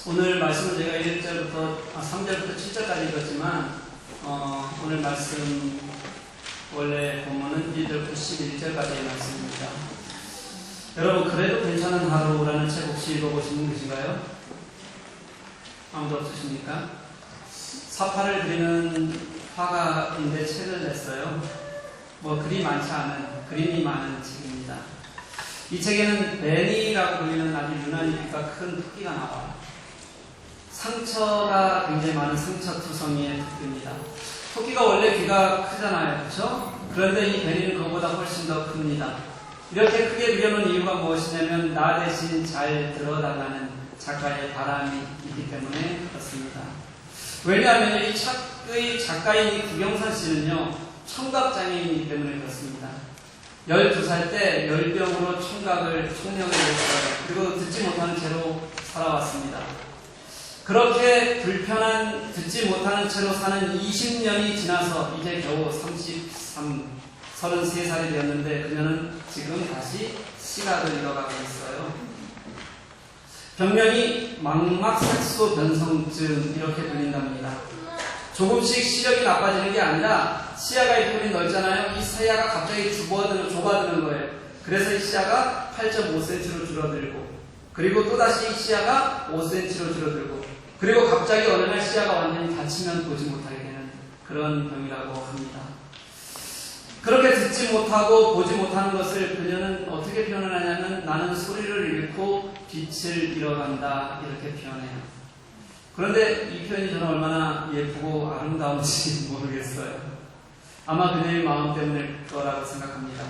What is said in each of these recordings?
오늘 말씀을 제가 3절부터 7절까지 읽었지만 오늘 말씀 원래 본문은 1절부터 11절까지의 말씀입니다. 여러분, 그래도 괜찮은 하루라는 책 혹시 읽어보시는 것인가요? 아무도 없으십니까? 사파를 그리는 화가인데 책을 냈어요. 글이 많지 않은, 그림이 많은 책입니다. 이 책에는 베니라고 불리는 아주 유난히 귀가 큰 토끼가 나와요. 상처가 굉장히 많은 상처투성이의 토끼입니다. 토끼가 원래 귀가 크잖아요, 그렇죠? 그런데 이 베니는 그것보다 훨씬 더 큽니다. 이렇게 크게 그려놓은 이유가 무엇이냐면 나 대신 잘 들어달라는 작가의 바람이 있기 때문에 그렇습니다. 왜냐하면 이 책의 작가인 구경선 씨는요, 청각장애인이기 때문에 그렇습니다. 12살 때 열병으로 총력을 잃었어요. 그리고 듣지 못하는 채로 살아왔습니다. 그렇게 불편한, 듣지 못하는 채로 사는 20년이 지나서 이제 겨우 33살이 되었는데 그녀는 지금 다시 시각을 잃어가고 있어요. 병명이 망막색소 변성증 이렇게 불린답니다. 조금씩 시력이 나빠지는 게 아니라 시야가 이렇게 넓잖아요. 이 시야가 갑자기 좁아드는 거예요. 그래서 이 시야가 8.5cm로 줄어들고, 그리고 또다시 이 시야가 5cm로 줄어들고, 그리고 갑자기 어느 날 시야가 완전히 닫히면 보지 못하게 되는 그런 병이라고 합니다. 그렇게 듣지 못하고 보지 못하는 것을 그녀는 어떻게 표현을 하냐면 나는 소리를 잃고 빛을 잃어간다 이렇게 표현해요. 그런데 이 표현이 저는 얼마나 예쁘고 아름다운지 모르겠어요. 아마 그녀의 마음 때문일 거라고 생각합니다.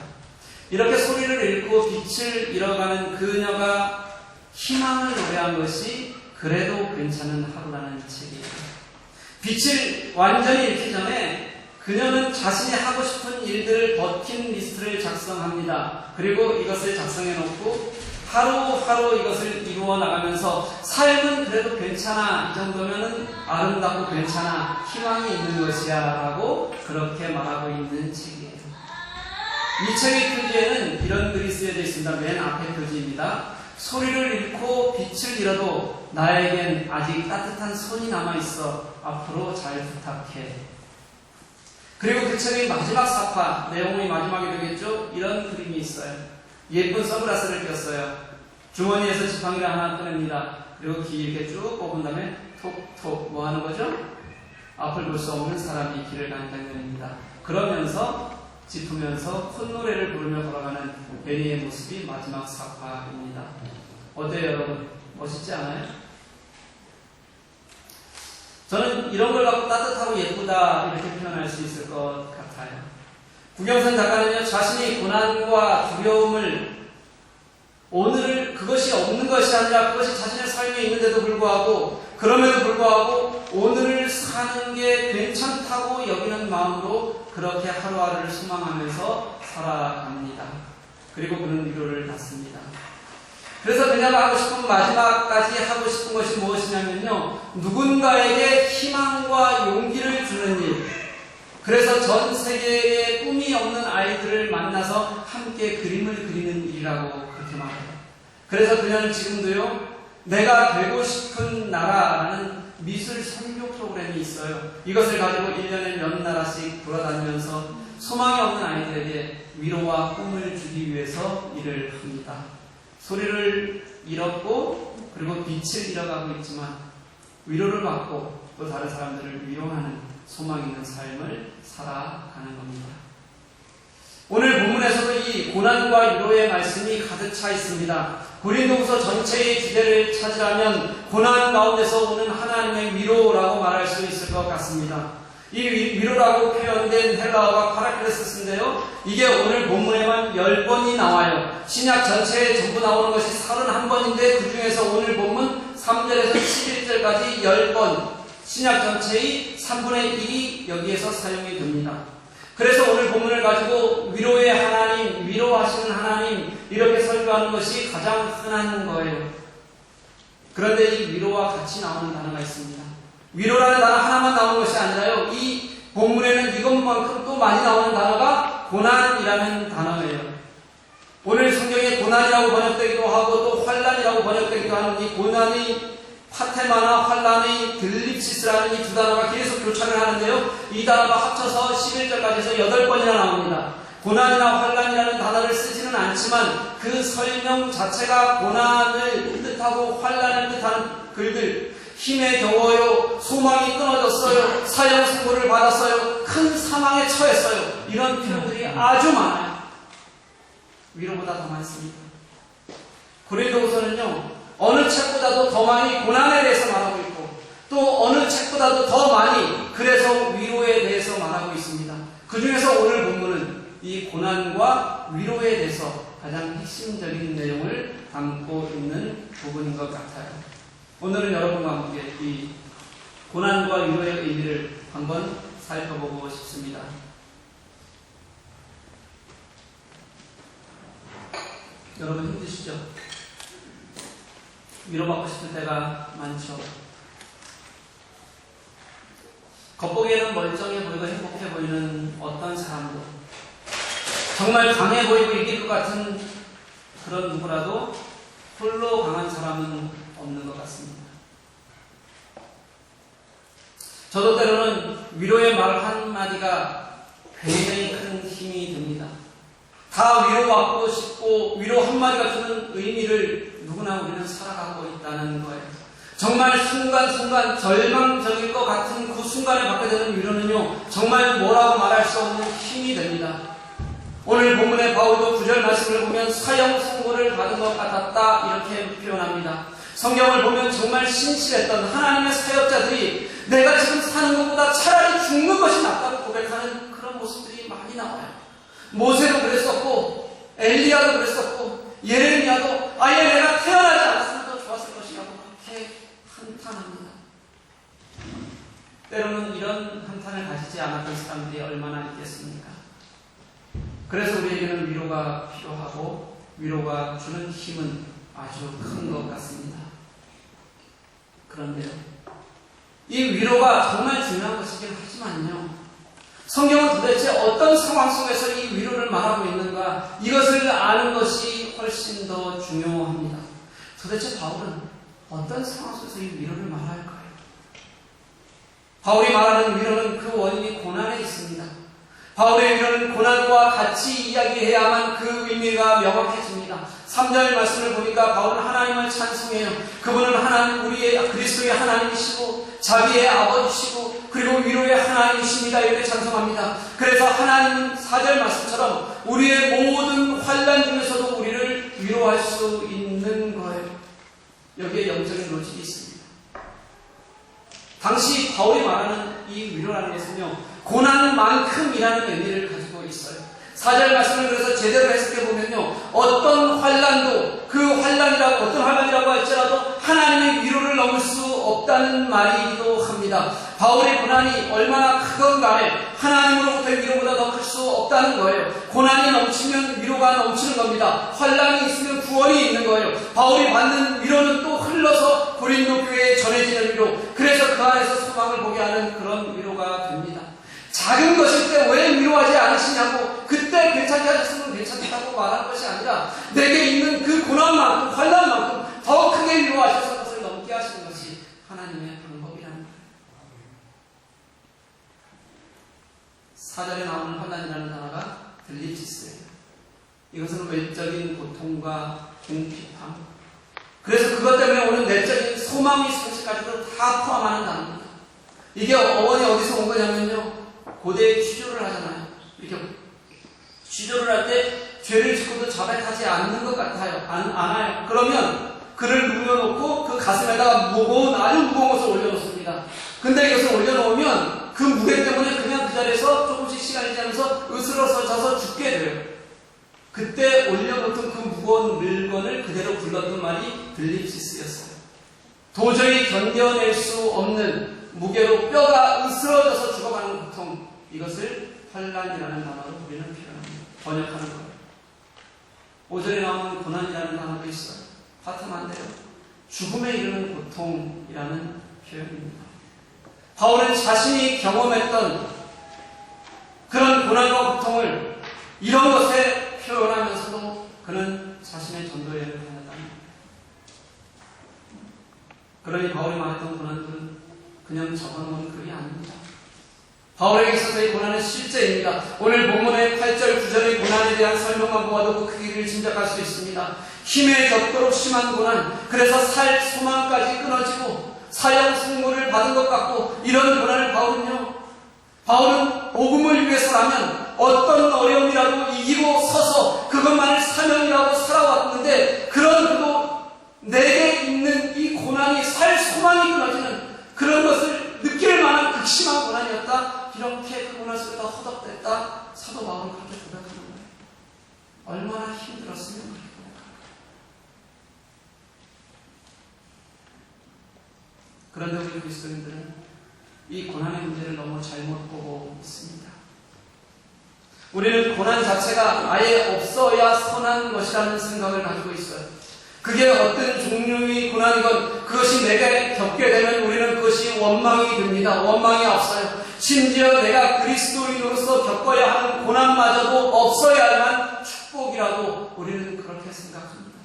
이렇게 소리를 잃고 빛을 잃어가는 그녀가 희망을 노래한 것이 그래도 괜찮은 하루라는 책이에요. 빛을 완전히 잃기 전에 그녀는 자신이 하고 싶은 일들을 버킷리스트를 작성합니다. 그리고 이것을 작성해 놓고 하루하루 이것을 이루어 나가면서 삶은 그래도 괜찮아, 이 정도면은 아름답고 괜찮아, 희망이 있는 것이야 라고 그렇게 말하고 있는 책이에요. 이 책의 표지에는 이런 글이 쓰여져 있습니다. 맨 앞에 표지입니다. 소리를 잃고 빛을 잃어도 나에겐 아직 따뜻한 손이 남아있어. 앞으로 잘 부탁해. 그리고 그 책의 마지막 사파, 내용이 마지막에 되겠죠? 이런 그림이 있어요. 예쁜 선글라스를 꼈어요. 주머니에서 지팡이를 하나 꺼냅니다. 그리고 길게 쭉 뽑은 다음에 톡톡 뭐 하는 거죠? 앞을 볼 수 없는 사람이 길을 가는 장면입니다. 그러면서 짚으면서 콧노래를 부르며 걸어가는 베니의 모습이 마지막 사파입니다. 어때요, 여러분? 멋있지 않아요? 저는 이런 걸 갖고 따뜻하고 예쁘다 이렇게 표현할 수 있을 것 같아요. 구경선 작가는요, 자신이 고난과 두려움을 오늘 그것이 없는 것이 아니라 그것이 자신의 삶에 있는데도 불구하고, 그럼에도 불구하고 오늘을 사는 게 괜찮다고 여기는 마음으로 그렇게 하루하루를 소망하면서 살아갑니다. 그리고 그는 위로를 받습니다. 그래서 그녀가 하고 싶은, 마지막까지 하고 싶은 것이 무엇이냐면요, 누군가에게 희망과 용기를 주는 일. 그래서 전 세계에 꿈이 없는 아이들을 만나서 함께 그림을 그리는 일이라고 그렇게 말해요. 그래서 그녀는 지금도요, 내가 되고 싶은 나라라는 미술 선교 프로그램이 있어요. 이것을 가지고 1년에 몇 나라씩 돌아다니면서 소망이 없는 아이들에게 위로와 꿈을 주기 위해서 일을 합니다. 소리를 잃었고 그리고 빛을 잃어가고 있지만 위로를 받고 또 다른 사람들을 위로하는 소망 있는 삶을 살아가는 겁니다. 오늘 본문에서도 이 고난과 위로의 말씀이 가득 차 있습니다. 고린도후서 전체의 주제를 찾으라면 고난 가운데서 오는 하나님의 위로라고 말할 수 있을 것 같습니다. 이 위로라고 표현된 헬라어가 파라클레스인데요. 이게 오늘 본문에만 10번이 나와요. 신약 전체에 전부 나오는 것이 31번인데 그 중에서 오늘 본문 3절에서 11절까지 10번, 신약 전체의 3분의 1이 여기에서 사용이 됩니다. 그래서 오늘 본문을 가지고 위로의 하나님, 위로하시는 하나님 이렇게 설교하는 것이 가장 흔한 거예요. 그런데 이 위로와 같이 나오는 단어가 있습니다. 위로라는 단어 하나만 나오는 것이 아니라요, 이 본문에는 이것만큼 또 많이 나오는 단어가 고난이라는 단어예요. 오늘 성경에 고난이라고 번역되기도 하고 또 환난이라고 번역되기도 하는 이 고난의 파테마나 환란의 들립시스라는 이 두 단어가 계속 교차를 하는데요. 이 단어가 합쳐서 11절까지 해서 8번이나 나옵니다. 고난이나 환란이라는 단어를 쓰지는 않지만 그 설명 자체가 고난을 뜻하고 환란을 뜻하는 글들, 힘에 겨워요, 소망이 끊어졌어요, 사형 선고를 받았어요, 큰 사망에 처했어요, 이런 표현들이 아주 많아요. 위로보다 더 많습니다. 고린도후서는요, 어느 책보다도 더 많이 고난에 대해서 말하고 있고 또 어느 책보다도 더 많이 그래서 위로에 대해서 말하고 있습니다. 그 중에서 오늘 본문은 이 고난과 위로에 대해서 가장 핵심적인 내용을 담고 있는 부분인 것 같아요. 오늘은 여러분과 함께 이 고난과 위로의 의미를 한번 살펴보고 싶습니다. 여러분 힘드시죠? 위로받고 싶을 때가 많죠. 겉보기에는 멀쩡해 보이고 행복해 보이는 어떤 사람도 정말 강해 보이고 이길 것 같은 그런 누구라도 홀로 강한 사람은 없는 것 같습니다. 저도 때로는 위로의 말 한마디가 굉장히 큰 힘이 됩니다. 다 위로받고 싶고 위로 한마디가 주는 의미를 누구나 우리는 살아가고 있다는 거예요. 정말 순간순간 절망적일 것 같은 그 순간에 받게 되는 위로는요, 정말 뭐라고 말할 수 없는 힘이 됩니다. 오늘 본문의 바울도 9절 말씀을 보면 사형 선고를 받은 것 같았다 이렇게 표현합니다. 성경을 보면 정말 신실했던 하나님의 사역자들이 내가 지금 사는 것보다 차라리 죽는 것이 낫다고 고백하는 그런 모습들이 많이 나와요. 모세도 그랬었고 엘리야도 그랬었고 예레미야도 아예 내가 태어나지 않았으면 더 좋았을 것이라고 그렇게 한탄합니다. 때로는 이런 한탄을 가지지 않았던 사람들이 얼마나 있겠습니까? 그래서 우리에게는 위로가 필요하고 위로가 주는 힘은 아주 큰 것 같습니다. 그런데요, 이 위로가 정말 중요한 것이긴 하지만요, 성경은 도대체 어떤 상황 속에서 이 위로를 말하고 있는가, 이것을 아는 것이 훨씬 더 중요합니다. 도대체 바울은 어떤 상황 속에서 이 위로를 말할까요? 바울이 말하는 위로는 그 원인이 고난에 있습니다. 바울의 위로는 고난과 같이 이야기해야만 그 의미가 명확해집니다. 3절 말씀을 보니까 바울은 하나님을 찬송해요. 그분은 하나님, 우리의 그리스도의 하나님이시고 자비의 아버지시고 그리고 위로의 하나님이십니다. 이렇게 찬송합니다. 그래서 하나님은 4절 말씀처럼 우리의 모든 환난 중에서도 우리를 위로할 수 있는 거예요. 여기에 영적인 로직이 있습니다. 당시 바울이 말하는 이 위로라는 것은요, 고난만큼이라는 의미를 가지고 있어요. 4절 말씀을 그래서 제대로 해석해 보면요, 어떤 환난도 그 환난이라고, 어떤 환난이라고 할지라도 하나님의 위로를 넘을 수 없다는 말이기도 합니다. 바울의 고난이 얼마나 크건 간에 하나님으로부터의 위로보다 더 클 수 없다는 거예요. 고난이 넘치면 위로가 넘치는 겁니다. 환난이 있으면 구원이 있는 거예요. 바울이 받는 위로는 또 흘러서 고린도 교회에 전해지는 위로, 그래서 그 안에서 소망을 보게 하는 그런 위로가 됩니다. 작은 것일 때 왜 위로하지 않으시냐고, 그때 괜찮게 하셨으면 괜찮다고 말한 것이 아니라 내게 있는 그 고난만큼, 환난만큼 더 크게 위로하셔서 그것을 넘게 하시는 것이 하나님의 방법이라는 거예요. 4절에 나오는 환난이라는 단어가 들립시스예요. 이것은 외적인 고통과 궁핍함, 그래서 그것 때문에 오는 내적인 소망의 상실까지도 다 포함하는 단어입니다. 이게 어원이 어디서 온 거냐면요, 고대에 취조를 하잖아요. 이렇게 취조를 할 때 죄를 짓고도 자백하지 않는 것 같아요. 않아요. 그러면 그를 누워놓고 그 가슴에다가 무거운, 아주 무거운 것을 올려놓습니다. 근데 이것을 올려놓으면 그 무게 때문에 그냥 그 자리에서 조금씩 시간이 지나면서 으스러져서 죽게 돼요. 그때 올려놓던 그 무거운 물건을 그대로 불렀던 말이 들립시스였어요. 도저히 견뎌낼 수 없는 무게로 뼈가 으스러져서 죽어가는 고통, 이것을 환난이라는 단어로 우리는 표현합니다. 번역하는 거예요. 5절에 나오는 고난이라는 단어도 있어요. 파트만데요, 죽음에 이르는 고통이라는 표현입니다. 바울은 자신이 경험했던 그런 고난과 고통을 이런 것에 표현하면서도 그는 자신의 전도 여행을 하였답니다. 그러니 바울이 말했던 고난들은 그냥 적어놓은 글이 아닙니다. 바울에게 있어서의 고난은 실제입니다. 오늘 본문의 8절 9절의 고난에 대한 설명만 보아도 그 크기를 짐작할 수 있습니다. 힘에 겹도록 심한 고난, 그래서 살 소망까지 끊어지고 사형 선고를 받은 것 같고, 이런 고난을 바울은 복음을 위해서라면 어떤 어려움이라도 이기고 서서 그것만을 사명이라고 살아왔는데, 그런 그도 내게 있는 이 고난이 살 소망이 끊어지는 그런 것을 느낄 만한 극심한 고난이었다. 이렇게 그 고난 속에다 허덕댔다. 사도 바울은 그렇게 고백하는 거예요. 얼마나 힘들었으면 그렇게 고백할까. 그런데 우리 그리스도인들은 이 고난의 문제를 너무 잘못 보고 있습니다. 우리는 고난 자체가 아예 없어야 선한 것이라는 생각을 가지고 있어요. 그게 어떤 종류의 고난이건 그것이 내게 겪게 되면 우리는 그것이 원망이 됩니다. 원망이 없어요. 심지어 내가 그리스도인으로서 겪어야 하는 고난마저도 없어야만 축복이라고 우리는 그렇게 생각합니다.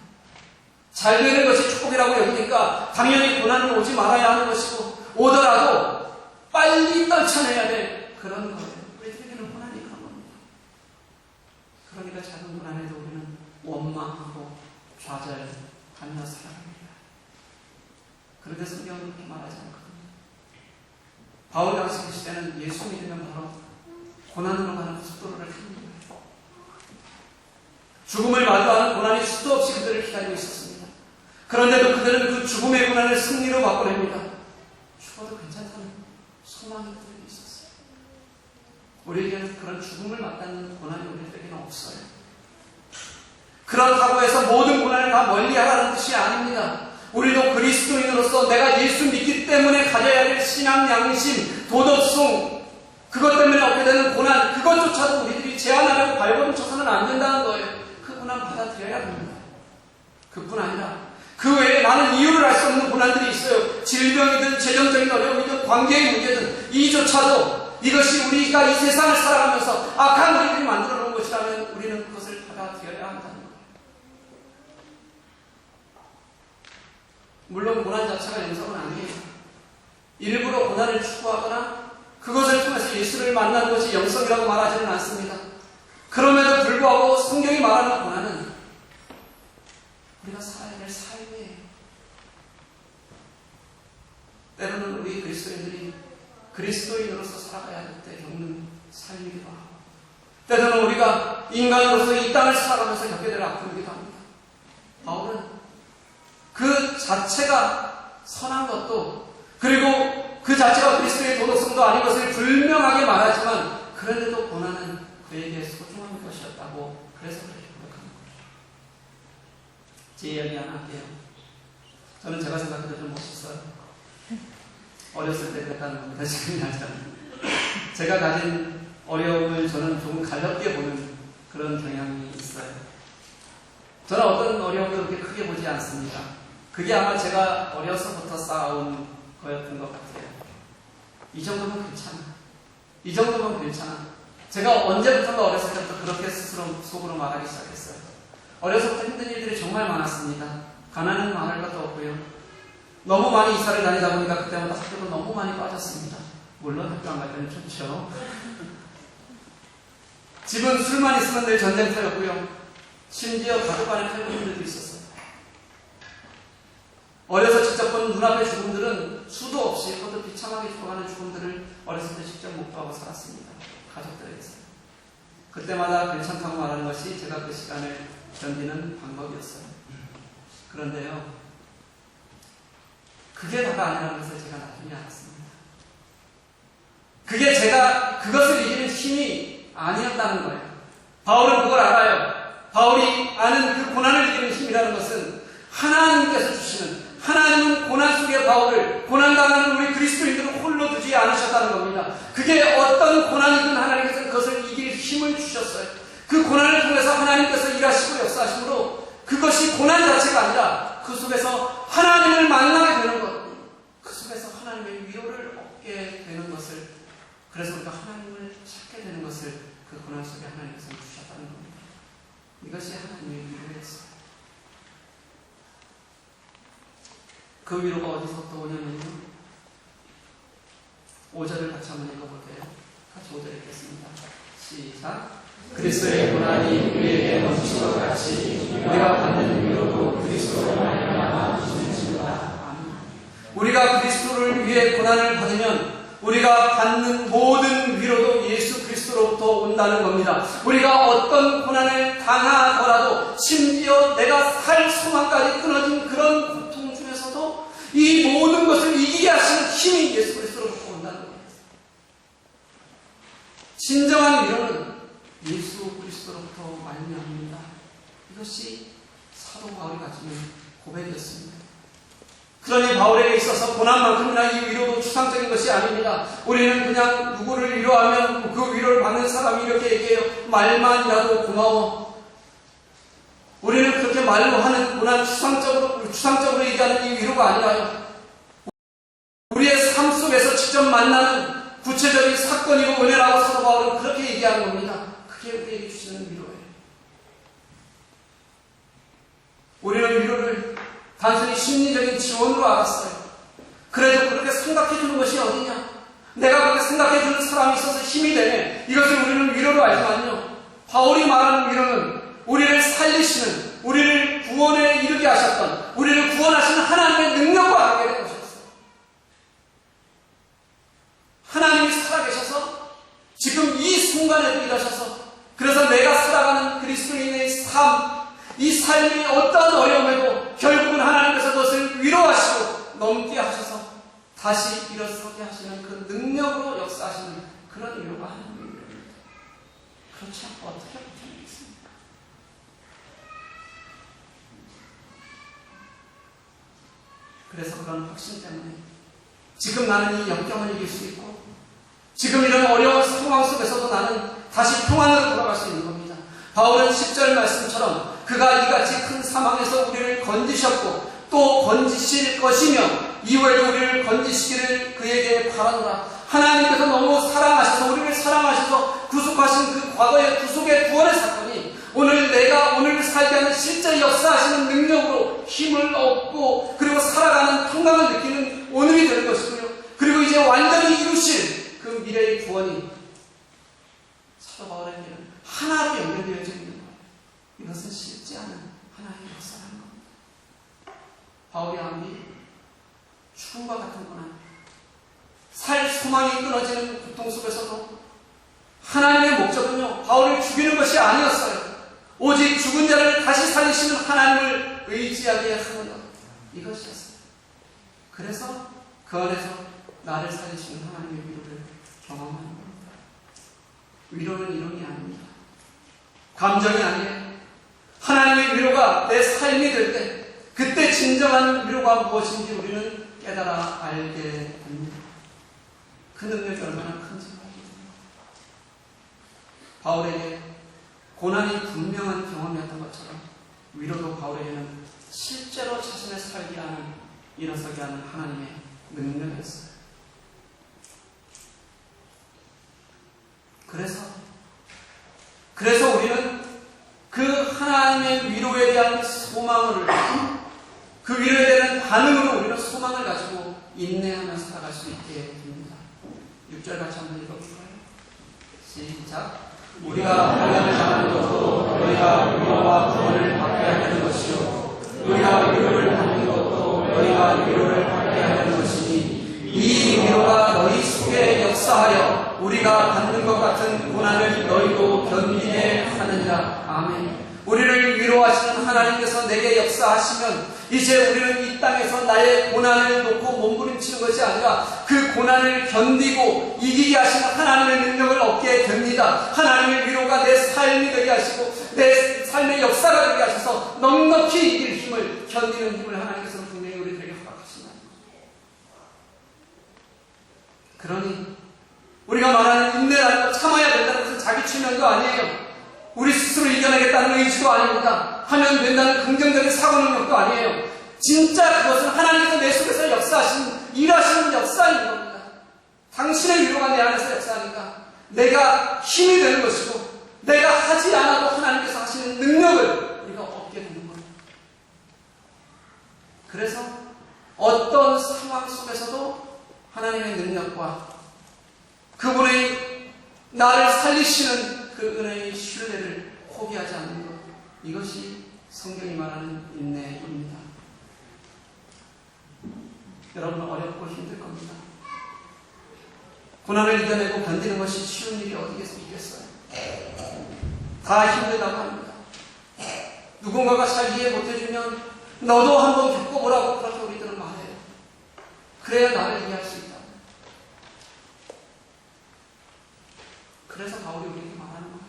잘 되는 것이 축복이라고 여기니까 당연히 고난은 오지 말아야 하는 것이고, 오더라도 빨리 떨쳐내야 될 그런 거예요. 우리들에게는 고난이 그런 겁니다. 그러니까 작은 고난에도 우리는 원망하고 좌절하며 살아갑니다. 그런데 성경은 그렇게 말하지 않거든요. 바울 당시 그 시대는 예수 믿으면 바로 고난으로 가는 속도로를 탑니다. 죽음을 마주하는 고난이 수도 없이 그들을 기다리고 있었습니다. 그런데도 그들은 그 죽음의 고난을 승리로 바꿔냅니다. 죽어도 괜찮다는 소망이 그들에게 있었어요. 우리에게는 그런 죽음을 맞닿는 고난이 우리에게는 없어요. 그렇다고 해서 모든 고난을 다 멀리하라는 뜻이 아닙니다. 우리도 그리스도인으로서 내가 예수 믿기 때문에 가져야 될 신앙 양심, 도덕성, 그것 때문에 얻게 되는 고난, 그것조차도 우리들이 제한하려고 발버둥 쳐서는 안 된다는 거예요. 그 고난 받아들여야 합니다. 그뿐 아니라 그 외에 나는 이유를 알 수 없는 고난들이 있어요. 질병이든 재정적인 어려움이든 관계의 문제든, 이조차도 이것이 우리가 이 세상을 살아가면서 악한 우리들이 만들어 놓은 것이라면 우리는 그것을 받아들여야 한다는 거예요. 물론 고난 자체가 영성은 아니에요. 일부러 고난을 추구하거나 그것을 통해서 예수를 만나는 것이 영성이라고 말하지는 않습니다. 그럼에도 불구하고 성경이 말하는 고난은 우리가 살아야 될 삶이에요. 때로는 우리 그리스도인들이 그리스도인으로서 살아가야 할 때 겪는 삶이기도 하고, 때로는 우리가 인간으로서 이 땅을 살아가면서 겪게 될 아픔이기도 합니다. 바울은 그 자체가 선한 것도, 그리고 그 자체가 그리스도의 도덕성도 아닌 것을 분명하게 말하지만, 그런데도 고난은 그에게 소중한 것이었다고, 그래서 그렇게 고백하는 거예요. 제 이야기 하나 할게요. 저는 제가 생각해도 좀 멋있어요. 어렸을 때 그랬다는 겁니다. 지금이 아니잖아요. 제가 가진 어려움을 저는 조금 가볍게 보는 그런 경향이 있어요. 저는 어떤 어려움도 그렇게 크게 보지 않습니다. 그게 아마 제가 어려서부터 쌓아온 거였던 것 같아요. 이 정도면 괜찮아. 이 정도면 괜찮아. 제가 언제부턴가 어렸을 때부터 그렇게 스스로 속으로 말하기 시작했어요. 어려서부터 힘든 일들이 정말 많았습니다. 가난은 말할 것도 없고요. 너무 많이 이사를 다니다 보니까 그때마다 학교도 너무 많이 빠졌습니다. 물론 학교 안 갈 때는 좋죠. 집은 술만 있으면 늘 전쟁터였고요. 심지어 가족 간의 칼군들도 있었어요. 어려서 직접 본 눈앞의 죽음들은 수도 없이 모두 비참하게 죽어가는 죽음들을 어렸을 때 직접 목도하고 살았습니다. 가족들에게서. 그때마다 괜찮다고 말하는 것이 제가 그 시간을 견디는 방법이었어요. 그런데요, 그게 다가 아니라는 것을 제가 나중에 알았습니다. 그게 제가 그것을 이기는 힘이 아니었다는 거예요. 바울은 그걸 알아요. 바울이 아는 그 고난을 이기는 힘이라는 것은 하나님께서 주시는, 하나님은 고난 속의 바울을, 고난당하는 우리 그리스도인들을 홀로 두지 않으셨다는 겁니다. 그게 어떤 고난이든 하나님께서 그것을 이길 힘을 주셨어요. 그 고난을 통해서 하나님께서 일하시고 역사하심으로 그것이 고난 자체가 아니라 그 속에서 하나님을 만나게 되는 것, 그 속에서 하나님의 위로를 얻게 되는 것을, 그래서 우리가 하나님을 찾게 되는 것을 그 고난 속에 하나님께서 주셨다는 겁니다. 이것이 하나님의 위로였어요. 그 위로가 어디서부터 오냐면요. 5절을 같이 한번 읽어볼게요. 같이 5절 읽겠습니다. 시작. 그리스도의 고난이 우리에게 넘치는 것 같이 우리가 받는 위로도 그리스도로 말미암아 주시니라. 우리가 그리스도를 위해 고난을 받으면 우리가 받는 모든 위로도 예수 그리스도로부터 온다는 겁니다. 우리가 어떤 고난을 당하더라도 심지어 내가 살 소망까지 끊어진 그런 고통 중에서도 이 모든 것을 이기게 하시는 힘이 예수 그리스도로부터 온다는 겁니다. 진정한 위로는 예수 그리스도로부터 말미암습니다. 이것이 사도 바울이 가지는 고백이었습니다. 그러니 바울에게 있어서 고난만큼이나 이 위로도 추상적인 것이 아닙니다. 우리는 그냥 누구를 위로하면 그 위로를 받는 사람이 이렇게 얘기해요. 말만이라도 고마워. 우리는 그렇게 말로 하는 고난 추상적으로 얘기하는 이 위로가 아니라요. 우리의 삶 속에서 직접 만나는 구체적인 사건이고 은혜라고 사도 바울은 그렇게 얘기하는 겁니다. 그게 우리에게 주시는 위로예요. 우리는 위로를 단순히 심리적인 지원으로 알았어요. 그래도 그렇게 생각해주는 것이 어디냐? 내가 그렇게 생각해주는 사람이 있어서 힘이 되네. 이것을 우리는 위로로 알지만요. 바울이 말하는 위로는 우리를 살리시는, 우리를 구원에 이르게 하셨던, 우리를 구원하시는 하나님의 능력과 관계된 것이었어요. 하나님이 살아계셔서 지금 이 순간에도 일하셔서 그래서 내가 살아가는 그리스도인의 삶, 이 삶이 어떠한 어려움에도 결국은 하나님께서 그것을 위로하시고 넘게 하셔서 다시 일어서게 하시는 그 능력으로 역사하시는 그런 위로가 하나님의 위로입니다. 그렇지 않고 어떻게 버텨내겠습니까? 그래서 그런 확신 때문에 지금 나는 이 역경을 이길 수 있고 지금 이런 어려운 상황 속에서도 나는 다시 평안으로 돌아갈 수 있는 겁니다. 바울은 10절 말씀처럼 그가 이같이 큰 사망에서 우리를 건지셨고 또 건지실 것이며 이후에도 우리를 건지시기를 그에게 바라노라. 하나님께서 너무 사랑하셔서 우리를 사랑하셔서 구속하신 그 과거의 구속의 구원의 사건이 오늘 내가 오늘 살게 하는 실제 역사하시는 능력으로 힘을 얻고 그리고 살아가는 평강을 느끼는 오늘이 되는 것이고요. 그리고 이제 완전히 이루실 그 미래의 구원이 사도 바울에게는 하나로 연결되어져 있는 거예요. 이것은 쉽지 않은 하나의 역사라는 겁니다. 바울이 아무리 죽음과 같은 고난, 살 소망이 끊어지는 고통 속에서도 하나님의 목적은요, 바울을 죽이는 것이 아니었어요. 오직 죽은 자를 다시 살리시는 하나님을 의지하게 하는 것, 이것이었어요. 그래서 그 안에서 나를 살리시는 하나님의 위로를 경험하는 겁니다. 위로는 이론이 아닙니다. 감정이 아니에요. 하나님의 위로가 내 삶이 될 때 그때 진정한 위로가 무엇인지 우리는 깨달아 알게 됩니다. 그 능력이 얼마나 큰지 바울에게 고난이 분명한 경험이었던 것처럼 위로도 바울에게는 실제로 자신을 살게 하는, 일어서게 하는 하나님의 능력이었어요. 그래서 우리는 그 하나님의 위로에 대한 소망을, 그 위로에 대한 반응으로 우리는 소망을 가지고 인내하며 살아갈 수 있게 됩니다. 6절 같이 한번 읽어볼까요? 시작. 우리가 고난을 당하는 것도 너희가 위로와 구원을 받게 하려는 것이요 너희가 위로를 받는 것도 너희가 위로를 받게 하려는 것이니 이 위로가 너희 속에 역사하여 우리가 받는 것 같은 고난을 너희도 견디게 하느니라. 아멘. 우리를 위로하시는 하나님께서 내게 역사하시면 이제 우리는 이 땅에서 나의 고난을 놓고 몸부림치는 것이 아니라 그 고난을 견디고 이기게 하시는 하나님의 능력을 얻게 됩니다. 하나님의 위로가 내 삶이 되게 하시고 내 삶의 역사가 되게 하셔서 넉넉히 이길 힘을, 견디는 힘을 하나님께서는 분명히 우리들에게 허락하신다. 그러니 우리가 말하는 인내라는 것, 참아야 된다는 것은 자기 최면도 아니에요. 우리 스스로 이겨내겠다는 의지도 아닙니다. 하면 된다는 긍정적인 사고 능력도 아니에요. 진짜 그것은 하나님께서 내 속에서 역사하시는, 일하시는 역사인 겁니다. 당신의 위로가 내 안에서 역사하니까 내가 힘이 되는 것이고 내가 하지 않아도 하나님께서 하시는 능력을 우리가 얻게 되는 겁니다. 그래서 어떤 상황 속에서도 하나님의 능력과 그분의 나를 살리시는 그 은혜의 신뢰를 포기하지 않는 것, 이것이 성경이 말하는 인내입니다. 여러분은 어렵고 힘들 겁니다. 고난을 이겨내고 견디는 것이 쉬운 일이 어디겠어 있겠어요? 다 힘들다고 합니다. 누군가가 잘 이해 못해주면 너도 한번 겪어보라고 그렇게 우리들은 말해요. 그래야 나를 이해할 수 있다. 그래서 바울이 우리에게 말하는 거예요.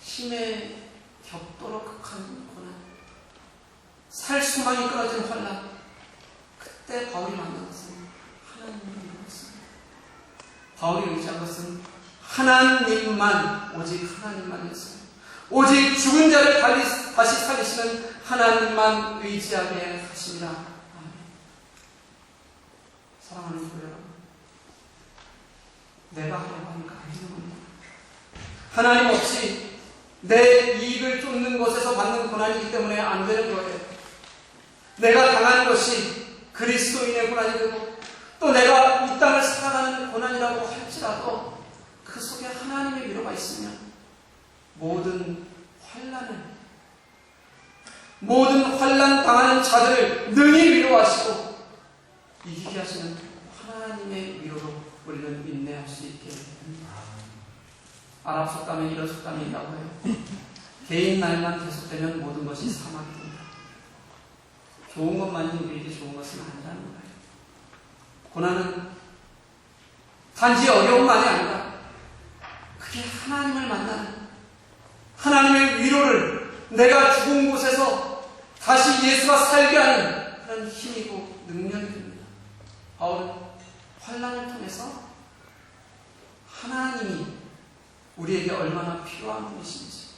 힘에 격도로 극한 고난, 살 수만이 끊어진 환난, 그때 바울이 만난 것은 하나님을 믿었습니다. 바울이 의지한 것은 하나님만, 오직 하나님만이었어요. 오직 죽은 자를 다시 살리시는 하나님만 의지하게 하십니다. 아멘. 사랑하는 교회 여러분, 내가 하려고 하니까 안 되는 겁니다. 하나님 없이 내 이익을 쫓는 것에서 받는 고난이기 때문에 안 되는 거예요. 내가 당하는 것이 그리스도인의 고난이 되고 또 내가 이 땅을 살아가는 고난이라고 할지라도 그 속에 하나님의 위로가 있으면 모든 환난 당하는 자들을 능히 위로하시고 이기게 하시는 하나님의 위로로 우리는 인내할 수 있게 됩니다. 아랍 속담에 이런 속담이 있다고 해요. 개인 날만 계속되면 모든 것이 사막이 됩니다. 좋은 것만이 우리에게 좋은 것은 아니라는 거예요. 고난은 단지 어려움만이 아니라 그게 하나님을 만나는, 하나님의 위로를 내가 죽은 곳에서 다시 예수가 살게 하는 그런 힘이고 능력이 됩니다. 바울은 환난을 통해서 하나님이 우리에게 얼마나 필요한 분이신지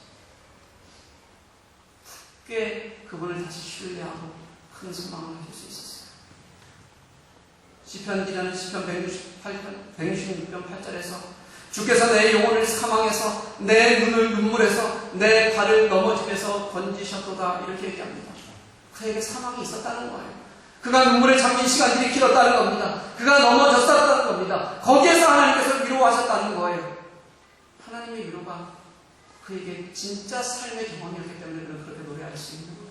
꽤 그분을 다시 신뢰하고 큰 소망을 가질 수 있었어요. 시편 기자는 시편 166편 8절에서 주께서 내 영혼을 사망해서 내 눈을 눈물에서 내 발을 넘어짐에서 건지셨도다, 이렇게 얘기합니다. 그에게 사망이 있었다는 거예요. 그가 눈물에 잠긴 시간들이 길었다는 겁니다. 그가 넘어졌었다는 겁니다. 거기에서 하나님께서 위로하셨다는 거예요. 하나님의 위로가 그에게 진짜 삶의 경험이었기 때문에 그는 그렇게 노래할 수 있는 거예요.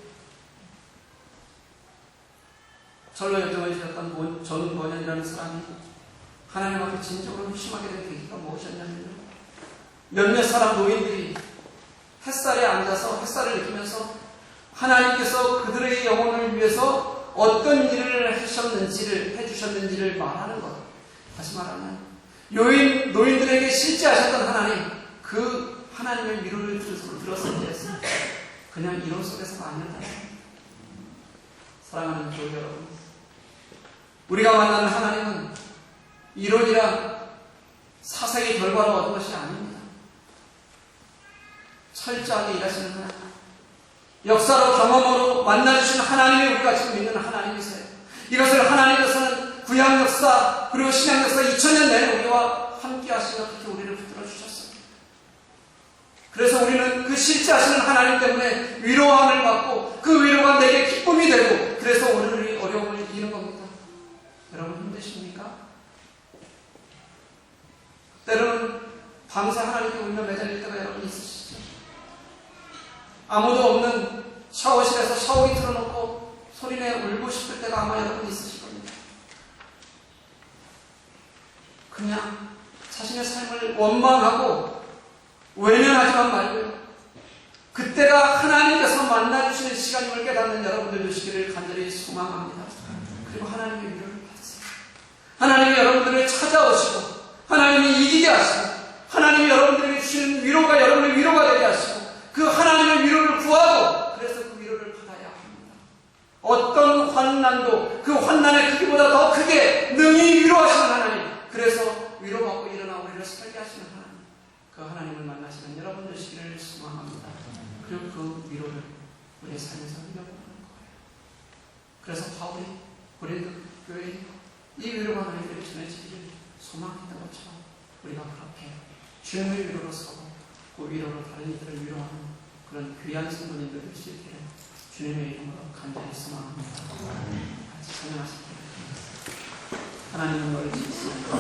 절로 여정을 지었던 전 번연이라는 사람이 하나님 앞에 진정으로 심하게 된 계기가 무엇이었냐면요, 몇몇 사람 노인들이 햇살에 앉아서 햇살을 느끼면서 하나님께서 그들의 영혼을 위해서 어떤 일을 해주셨는지를 말하는 것. 다시 말하면 노인들에게 실제하셨던 하나님, 그 하나님의 위로를 들었을 때였습니다. 그냥 이론 속에서가 아니었다. 사랑하는 교회 여러분, 우리가 만나는 하나님은 이론이라 사색의 결과로 얻은 것이 아닙니다. 철저하게 일하시는 하나님, 역사로 경험으로 만나주신 하나님이 우리가 지금 믿는 하나님이세요. 이것을 하나님께서는 구약 역사 그리고 신약 역사 2000년 내내 우리와 함께 하시며 그렇게 우리를 붙들어 주셨어요. 그래서 우리는 그 실제하시는 하나님 때문에 위로함을 받고 그 위로가 내게 기쁨이 되고, 그래서 오늘 어려움을 이기는 겁니다. 여러분 힘드십니까? 때로는 밤새 하나님께 울며 매달릴 때가 여러분 있으시죠? 아무도 없는 샤워실에서 샤워기 틀어놓고 소리내 울고 싶을 때가 아마 여러분 있으실 겁니다. 그냥 자신의 삶을 원망하고 외면하지만 말고요, 그때가 하나님께서 만나주시는 시간임을 깨닫는 여러분들 되시기를 간절히 소망합니다. 그리고 하나님의 위로를 받으세요. 하나님이 여러분들을 찾아오시고 하나님이 이기게 하시고 하나님이 여러분들에게 주시는 위로가 여러분의 위로가 되게 하시고 그 하나님의 위로를 구하고, 그래서 그 위로를 받아야 합니다. 어떤 환난도 그 환난의 크기보다 더 크게 능히 위로하시는 하나님, 그래서 위로받고 일어나 우리를 살게 하시는 하나님, 그 하나님을 만나시는 여러분 되시기를 소망합니다. 그리고 그 위로를 우리의 삶에서 누려보는 거예요. 그래서 바울이 고린도 교회에 이 위로가 너희들에게 전해지기를 소망했던 것처럼 우리가 그렇게 주님의 위로로 서고 그 위로로 다른 이들을 위로하는 그런 귀한 성도님들 될 수 있기를 주님의 이름으로 간절히 소망합니다. 같이 찬양하십니다. 하나님은 너를 지키시옵소서.